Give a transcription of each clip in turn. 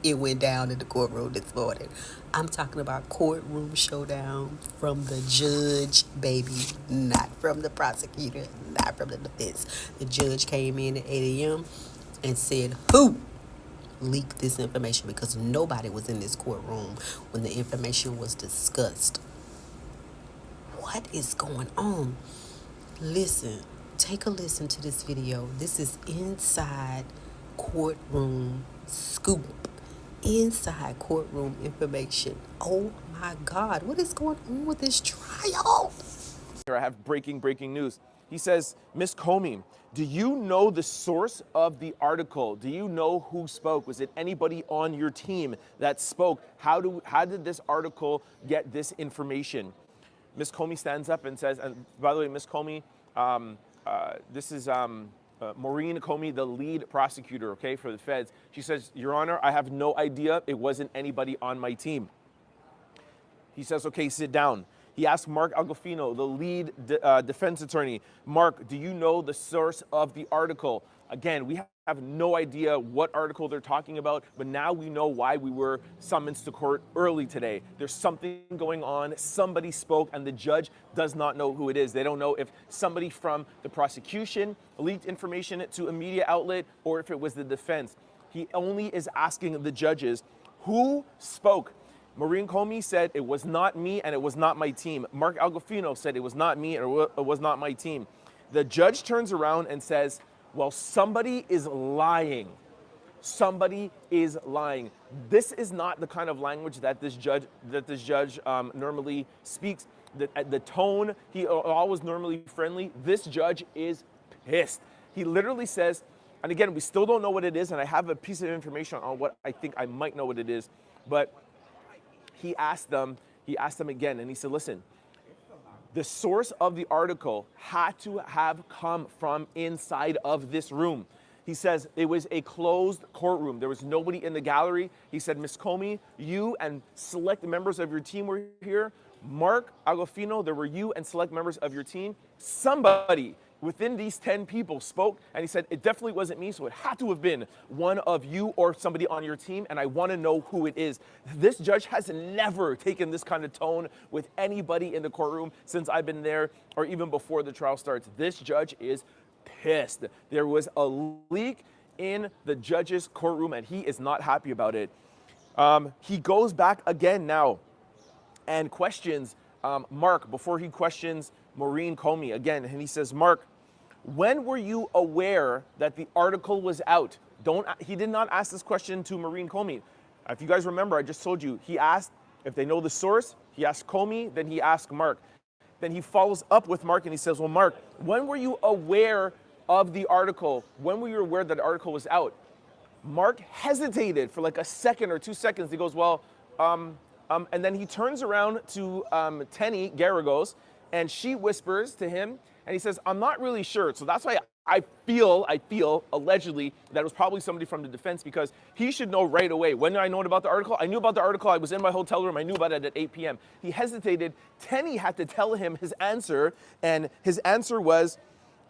It went down in the courtroom this morning. I'm talking about courtroom showdown from the judge, baby, not from the prosecutor, not from the defense. The judge came in at 8 a.m. and said, "Who leaked this information?" Because nobody was in this courtroom when the information was discussed. What is going on? Listen, take a listen to this video. This is inside courtroom scoop. Inside courtroom information. Oh my God, what is going on with this trial? Here I have breaking news. He says, Miss Comey, do you know the source of the article? Do you know who spoke? Was it anybody on your team that spoke? How did this article get this information? Miss Comey stands up and says, and by the way, Miss Comey, this is Maureen Comey, the lead prosecutor, okay, for the feds. She says, Your Honor, I have no idea. It wasn't anybody on my team. He says, okay, sit down. He asked Mark Agofino, the lead defense attorney, Mark, do you know the source of the article? Again, we have no idea what article they're talking about, but now we know why we were summoned to court early today. There's something going on. Somebody spoke, and the judge does not know who it is. They don't know if somebody from the prosecution leaked information to a media outlet or if it was the defense. He only is asking the judges who spoke. Maureen Comey said it was not me and it was not my team. Mark Agofino said it was not me and it was not my team. The judge turns around and says, well, somebody is lying. Somebody is lying. This is not the kind of language that this judge normally speaks. The tone, he always normally friendly. This judge is pissed. He literally says, and again, we still don't know what it is, and I have a piece of information on what I think I might know what it is, but he asked them again, and he said, listen, the source of the article had to have come from inside of this room. He says it was a closed courtroom. There was nobody in the gallery. He said, Miss Comey, you and select members of your team were here. Mark Agofino, there were you and select members of your team. Somebody within these 10 people spoke, and he said, it definitely wasn't me, so it had to have been one of you or somebody on your team, and I want to know who it is. This judge has never taken this kind of tone with anybody in the courtroom since I've been there, or even before the trial starts. This judge is pissed. There was a leak in the judge's courtroom, and he is not happy about it. He goes back again now and questions Mark before he questions Maureen Comey again, and he says, Mark, when were you aware that the article was out? He did not ask this question to Maureen Comey. If you guys remember, I just told you, he asked if they know the source, he asked Comey, then he asked Mark. Then he follows up with Mark and he says, well, Mark, when were you aware of the article? When were you aware that the article was out? Mark hesitated for like a second or 2 seconds. He goes, well, and then he turns around to Tenny Garagos, and she whispers to him, and he says, I'm not really sure. So that's why I feel allegedly that it was probably somebody from the defense, because he should know right away. When did I know about the article? I knew about the article. I was in my hotel room. I knew about it at 8 p.m. He hesitated. Tenny had to tell him his answer, and his answer was,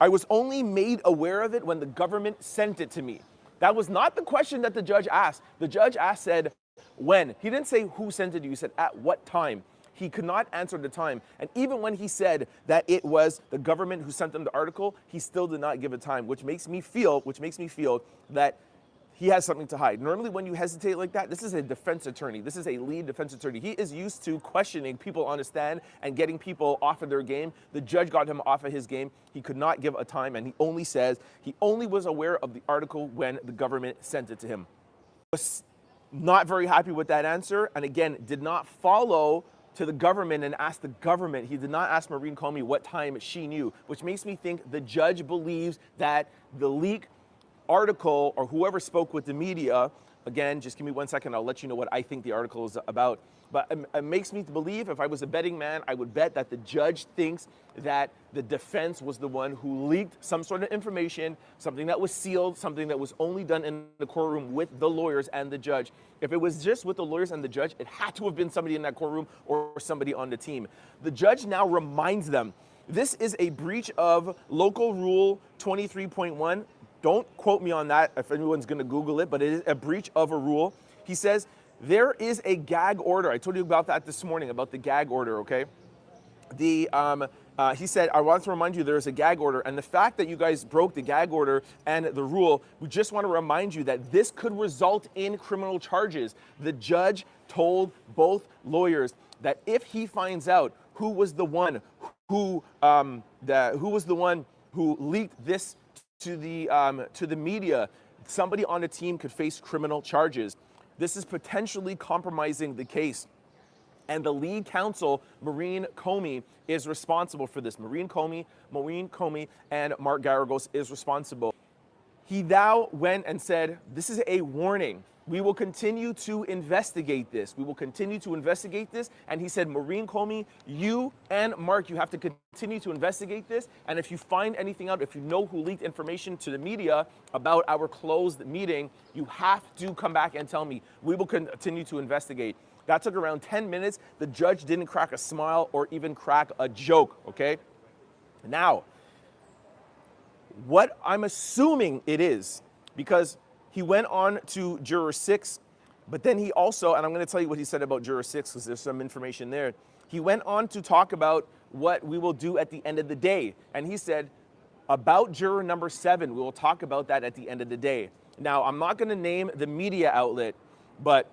I was only made aware of it when the government sent it to me. That was not the question that the judge asked. The judge said, when? He didn't say who sent it to you. He said, at what time? He could not answer the time. And even when he said that it was the government who sent them the article, he still did not give a time, which makes me feel that he has something to hide. Normally when you hesitate like that, this is a defense attorney. This is a lead defense attorney. He is used to questioning people on a stand and getting people off of their game. The judge got him off of his game. He could not give a time, and he only says he only was aware of the article when the government sent it to him. Was not very happy with that answer, and again, did not follow to the government and ask the government. He did not ask Maureen Comey what time she knew, which makes me think the judge believes that the leak article or whoever spoke with the media, again, just give me 1 second, I'll let you know what I think the article is about. But it makes me believe, if I was a betting man, I would bet that the judge thinks that the defense was the one who leaked some sort of information, something that was sealed, something that was only done in the courtroom with the lawyers and the judge. If it was just with the lawyers and the judge, it had to have been somebody in that courtroom or somebody on the team. The judge now reminds them, this is a breach of local rule 23.1. Don't quote me on that if anyone's going to Google it, but it is a breach of a rule. He says there is a gag order. I told you about that this morning, about the gag order, okay? He said, I want to remind you there is a gag order, and the fact that you guys broke the gag order and the rule, we just want to remind you that this could result in criminal charges. The judge told both lawyers that if he finds out who was the one who leaked this to the media, somebody on the team could face criminal charges. This is potentially compromising the case. And the lead counsel, Maureen Comey, is responsible for this. Maureen Comey, and Mark Garagos is responsible. He now went and said, this is a warning. We will continue to investigate this. We will continue to investigate this. And he said, Maureen Comey, you and Mark, you have to continue to investigate this. And if you find anything out, if you know who leaked information to the media about our closed meeting, you have to come back and tell me. We will continue to investigate. That took around 10 minutes. The judge didn't crack a smile or even crack a joke, okay? Now, what I'm assuming it is, because he went on to Juror 6, but then he also, and I'm going to tell you what he said about Juror 6 because there's some information there. He went on to talk about what we will do at the end of the day. And he said, about Juror number 7, we will talk about that at the end of the day. Now, I'm not going to name the media outlet, but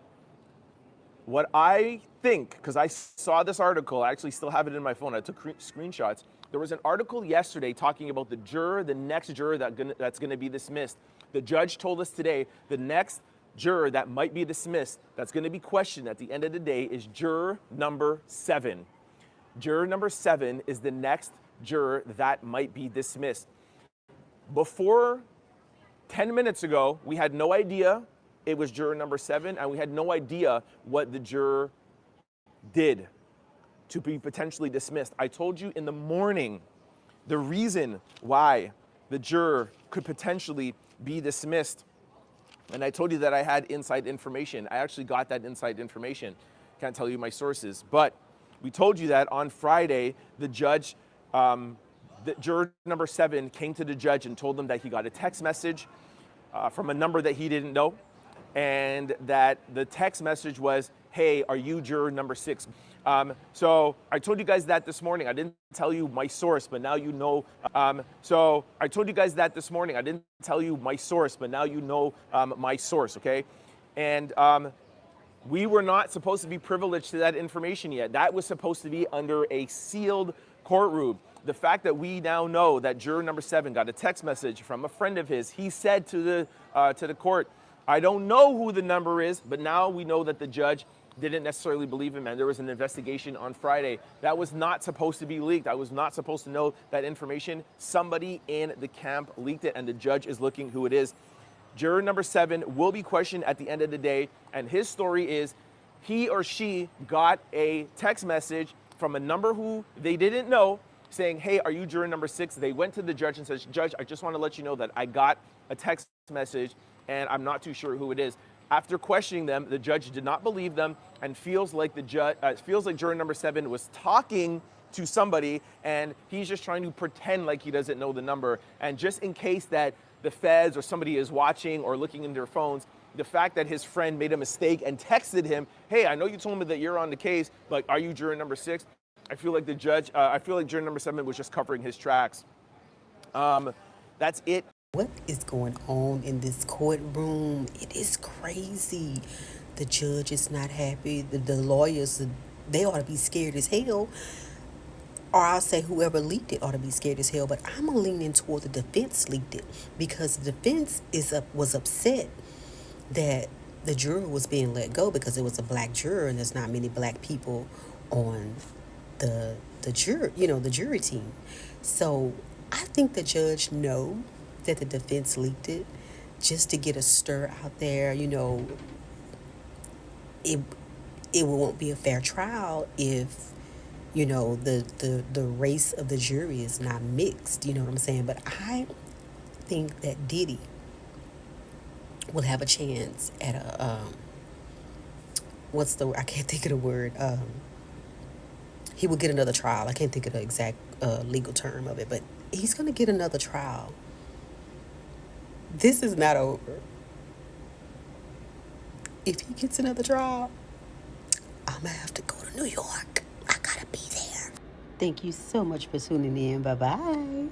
what I think, because I saw this article, I actually still have it in my phone, I took screenshots. There was an article yesterday talking about the next juror that's going to be dismissed. The judge told us today the next juror that might be dismissed, that's going to be questioned at the end of the day, is juror number 7. Juror number 7 is the next juror that might be dismissed. Before 10 minutes ago, we had no idea it was juror number 7, and we had no idea what the juror did to be potentially dismissed. I told you in the morning the reason why the juror could potentially be dismissed. And I told you that I had inside information. I actually got that inside information. Can't tell you my sources. But we told you that on Friday, the judge, the juror number 7 came to the judge and told him that he got a text message from a number that he didn't know. And that the text message was, hey, are you juror number 6? So I told you guys that this morning. I didn't tell you my source, but now you know. So I told you guys that this morning. I didn't tell you my source, but now you know my source, okay? And we were not supposed to be privileged to that information yet. That was supposed to be under a sealed courtroom. The fact that we now know that juror number 7 got a text message from a friend of his, he said to the court, I don't know who the number is, but now we know that the judge didn't necessarily believe him, and there was an investigation on Friday. That was not supposed to be leaked. I was not supposed to know that information. Somebody in the camp leaked it, and the judge is looking who it is. Juror number 7 will be questioned at the end of the day, and his story is he or she got a text message from a number who they didn't know saying, hey, are you juror number 6? They went to the judge and said, Judge, I just want to let you know that I got a text message and I'm not too sure who it is. After questioning them, the judge did not believe them and feels like juror number 7 was talking to somebody and he's just trying to pretend like he doesn't know the number. And just in case that the feds or somebody is watching or looking in their phones, the fact that his friend made a mistake and texted him, hey, I know you told me that you're on the case, but are you juror number 6? I feel like juror number 7 was just covering his tracks. That's it. What is going on in this courtroom? It is crazy. The judge is not happy. The lawyers, they ought to be scared as hell. Or I'll say whoever leaked it ought to be scared as hell. But I'm leaning toward the defense leaked it because the defense was upset that the juror was being let go because it was a black juror and there's not many black people on the jury team. So I think the judge know that the defense leaked it just to get a stir out there. It won't be a fair trial if the race of the jury is not mixed. You know what I'm saying? But I think that Diddy will have a chance at a I can't think of the word. He will get another trial. I can't think of the exact legal term of it, but he's going to get another trial This is not over. If he gets another trial, I'm gonna have to go to New York. I gotta be there. Thank you so much for tuning in. Bye bye.